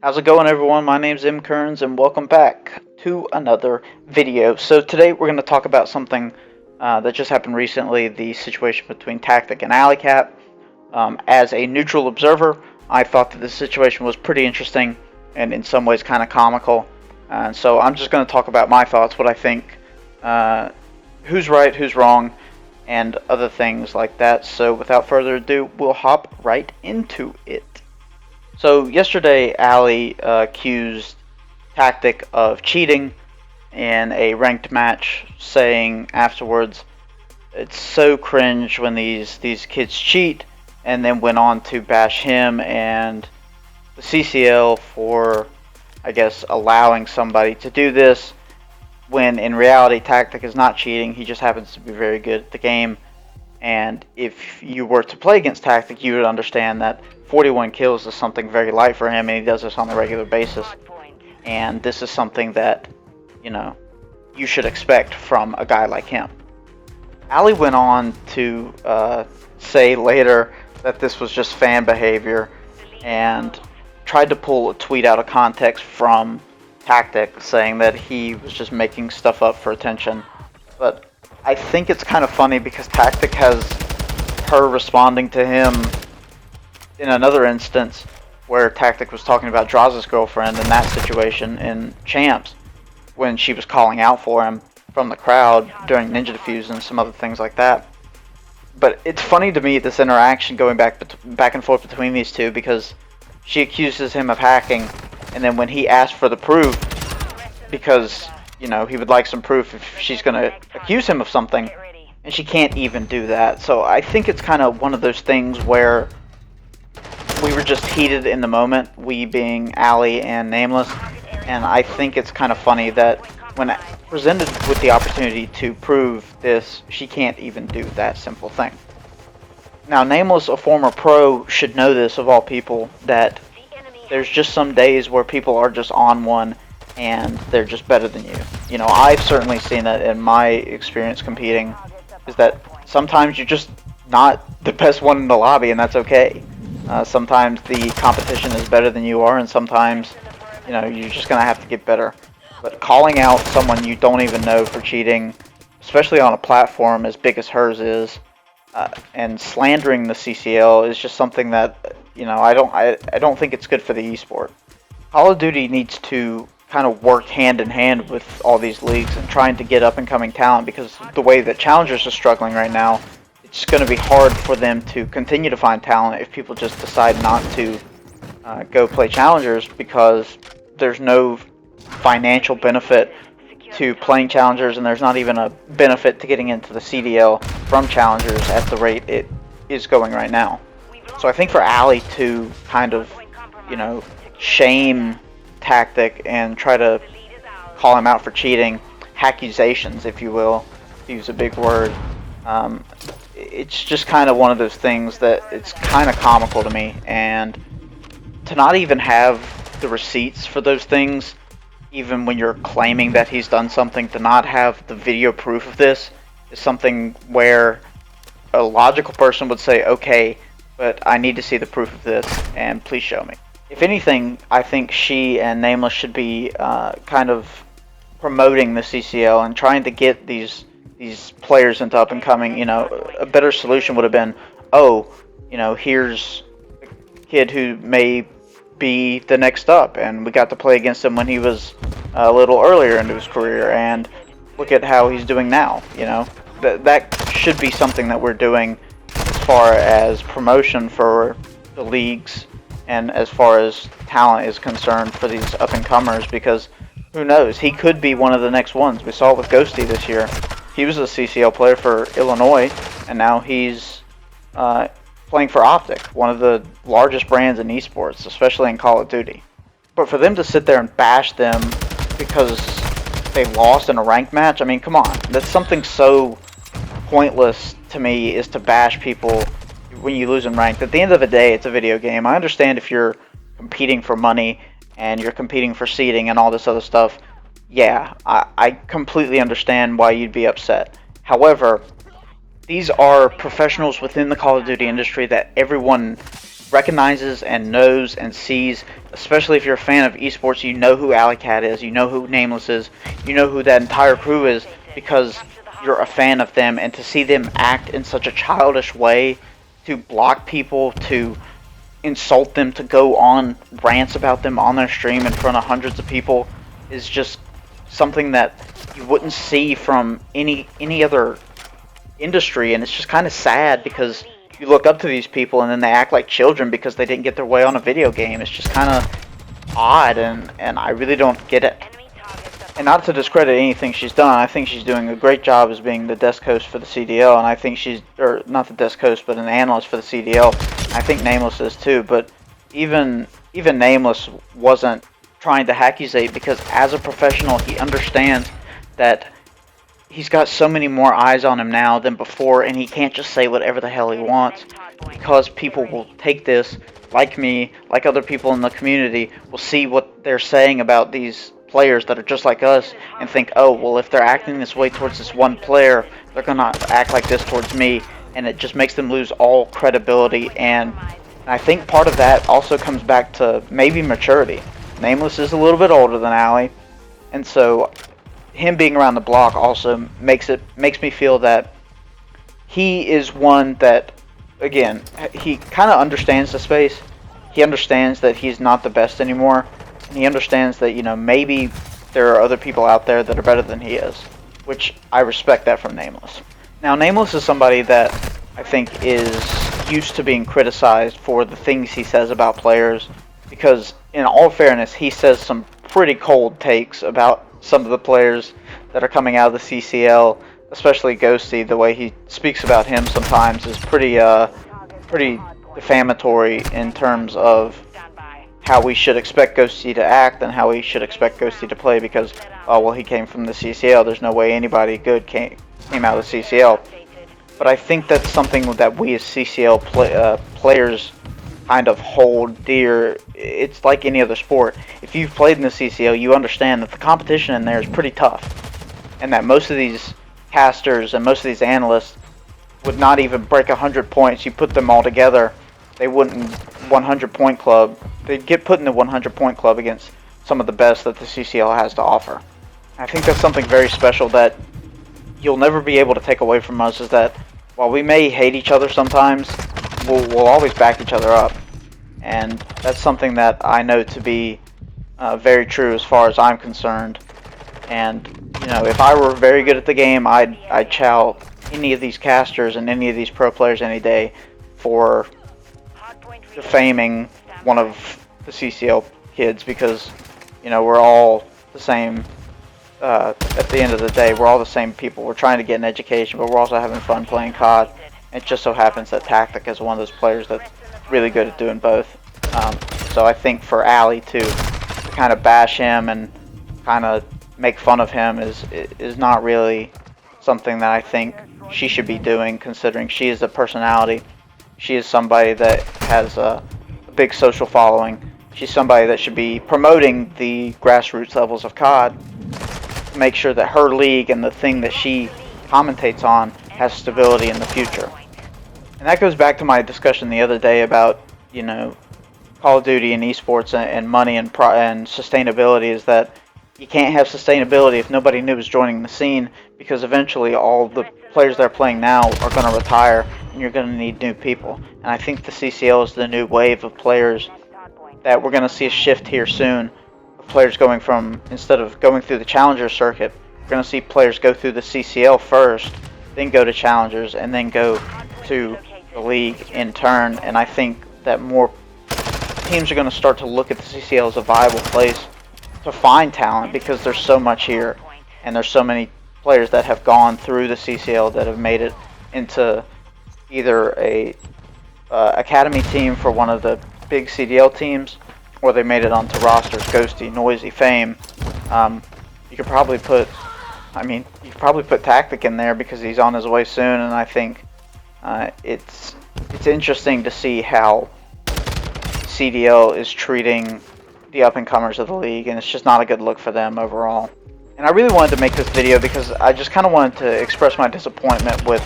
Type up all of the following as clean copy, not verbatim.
How's it going, everyone? My name's M. Kearns and welcome back to another video. So today we're going to talk about something that just happened recently, the situation between Tactic and Alley Cat. As a neutral observer, I thought that this situation was pretty interesting and in some ways kind of comical. And so I'm just going to talk about my thoughts, what I think, who's right, who's wrong, and other things like that. So without further ado, we'll hop right into it. So yesterday, Allie accused Tactic of cheating in a ranked match, saying afterwards, "It's so cringe when these kids cheat," and then went on to bash him and the CCL for, I guess, allowing somebody to do this. When in reality, Tactic is not cheating; he just happens to be very good at the game. And if you were to play against Tactic, you would understand that 41 kills is something very light for him, and he does this on a regular basis. And this is something that, you know, you should expect from a guy like him. Ali went on to say later that this was just fan behavior and tried to pull a tweet out of context from Tactic saying that he was just making stuff up for attention. But I think it's kind of funny because Tactic has her responding to him in another instance where Tactic was talking about Draz's girlfriend in that situation in Champs when she was calling out for him from the crowd during Ninja Defuse and some other things like that. But it's funny to me, this interaction going back and forth between these two, because she accuses him of hacking, and then when he asks for the proof, because he would like some proof if she's going to accuse him of something, and she can't even do that. So I think it's kind of one of those things where we were just heated in the moment, we being Allie and Nameless, and I think it's kind of funny that when presented with the opportunity to prove this, she can't even do that simple thing. Now, Nameless, a former pro, should know this of all people, that there's just some days where people are just on one and they're just better than you. I've certainly seen it in my experience competing, is that sometimes you're just not the best one in the lobby, and that's okay. Sometimes the competition is better than you are, and sometimes, you're just going to have to get better. But calling out someone you don't even know for cheating, especially on a platform as big as hers is, and slandering the CCL is just something that, I don't think it's good for the esport. Call of Duty needs to kind of work hand in hand with all these leagues and trying to get up and coming talent, because the way that challengers are struggling right now, it's going to be hard for them to continue to find talent if people just decide not to go play challengers, because there's no financial benefit to playing challengers, and there's not even a benefit to getting into the CDL from challengers at the rate it is going right now. So I think for Ali to kind of, shame Tactic and try to call him out for cheating, accusations, if you will, to use a big word, it's just kind of one of those things that it's kind of comical to me. And to not even have the receipts for those things, even when you're claiming that he's done something, to not have the video proof of this is something where a logical person would say, okay, but I need to see the proof of this, and please show me. If anything, I think she and Nameless should be kind of promoting the CCL and trying to get these players into up and coming. A better solution would have been, here's a kid who may be the next up, and we got to play against him when he was a little earlier into his career, and look at how he's doing now. That should be something that we're doing as far as promotion for the leagues and as far as talent is concerned for these up-and-comers, because who knows, he could be one of the next ones. We saw it with Ghosty this year. He was a CCL player for Illinois, and now he's playing for Optic, one of the largest brands in esports, especially in Call of Duty. But for them to sit there and bash them because they lost in a ranked match, I mean, come on. That's something so pointless to me, is to bash people when you lose in ranked. At the end of the day, it's a video game. I understand if you're competing for money and you're competing for seeding and all this other stuff. Yeah, I completely understand why you'd be upset. However, these are professionals within the Call of Duty industry that everyone recognizes and knows and sees, especially if you're a fan of esports, you know who Alley Cat is, you know who Nameless is, you know who that entire crew is, because you're a fan of them. And to see them act in such a childish way, to block people, to insult them, to go on rants about them on their stream in front of hundreds of people, is just something that you wouldn't see from any other industry. And it's just kind of sad, because you look up to these people and then they act like children because they didn't get their way on a video game. It's just kind of odd, and I really don't get it. And not to discredit anything she's done, I think she's doing a great job as being the desk host for the CDL, and I think she's, or not the desk host, but an analyst for the CDL. I think Nameless is too, but even Nameless wasn't trying to hackuzate, because as a professional, he understands that he's got so many more eyes on him now than before, and he can't just say whatever the hell he wants, because people will take this, like me, like other people in the community, will see what they're saying about these players that are just like us and think, oh, well, if they're acting this way towards this one player, they're gonna act like this towards me, and it just makes them lose all credibility. And I think part of that also comes back to maybe maturity. Nameless is a little bit older than Allie, and so him being around the block also makes me feel that he is one that, again, he kind of understands the space. He understands that he's not the best anymore, and he understands that, you know, maybe there are other people out there that are better than he is, which I respect that from Nameless. Now, Nameless is somebody that I think is used to being criticized for the things he says about players, because in all fairness, he says some pretty cold takes about some of the players that are coming out of the CCL, especially Ghosty. The way he speaks about him sometimes is pretty defamatory in terms of how we should expect Ghosty to act and how we should expect Ghosty to play, because, oh, well, he came from the CCL, there's no way anybody good came out of the CCL. But I think that's something that we as CCL players kind of hold dear. It's like any other sport. If you've played in the CCL, you understand that the competition in there is pretty tough, and that most of these casters and most of these analysts would not even break 100 points. You put them all together, they wouldn't 100 point club. They'd get put in the 100 point club against some of the best that the CCL has to offer. I think that's something very special that you'll never be able to take away from us, is that while we may hate each other sometimes, we'll always back each other up. And that's something that I know to be very true as far as I'm concerned. And, you know, if I were very good at the game, I'd chow any of these casters and any of these pro players any day for defaming one of the CCL kids, because, you know, we're all the same. At the end of the day, we're all the same people. We're trying to get an education, but we're also having fun playing COD. It just so happens that Tactic is one of those players that's really good at doing both. So I think for Allie to kind of bash him and kind of make fun of him is not really something that I think she should be doing, considering she is a personality. She is somebody that has a big social following. She's somebody that should be promoting the grassroots levels of COD, to make sure that her league and the thing that she commentates on has stability in the future. And that goes back to my discussion the other day about, you know, Call of Duty and esports and money and sustainability, is that you can't have sustainability if nobody new is joining the scene, because eventually all the players that are playing now are going to retire, and you're going to need new people. And I think the CCL is the new wave of players that we're going to see a shift here soon, of players going from, instead of going through the Challenger circuit, we're going to see players go through the CCL first, then go to Challengers, and then go to the league in turn. And I think that more teams are going to start to look at the CCL as a viable place to find talent, because there's so much here, and there's so many players that have gone through the CCL that have made it into either a academy team for one of the big CDL teams, or they made it onto rosters. Ghosty, Noisy, Fame. You could probably put, Tactic in there because he's on his way soon, and I think it's interesting to see how CDL is treating the up-and-comers of the league, and it's just not a good look for them overall. And I really wanted to make this video because I just kind of wanted to express my disappointment with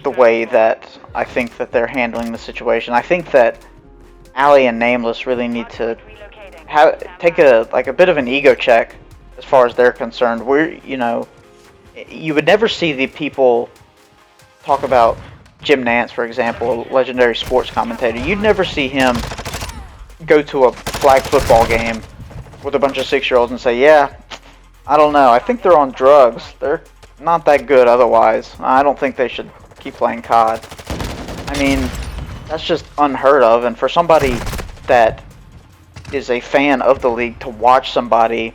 the way that I think that they're handling the situation. I think that Ali and Nameless really need to take a bit of an ego check as far as they're concerned. You would never see the people talk about Jim Nance, for example, a legendary sports commentator. You'd never see him go to a flag football game with a bunch of 6-year-olds and say, yeah, I don't know, I think they're on drugs. They're not that good otherwise. I don't think they should keep playing COD. I mean, that's just unheard of, and for somebody that is a fan of the league to watch somebody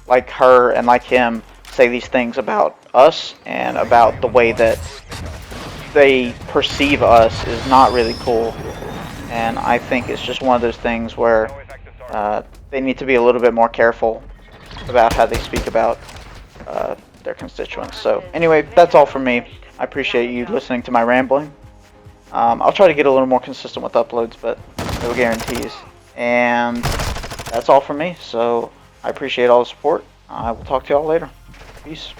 like her and like him say these things about us and about the way that they perceive us is not really cool. And I think it's just one of those things where they need to be a little bit more careful about how they speak about their constituents. So anyway, that's all from me. I appreciate you listening to my rambling. I'll try to get a little more consistent with uploads, but no guarantees. And that's all from me. So I appreciate all the support. I will talk to y'all later. Peace.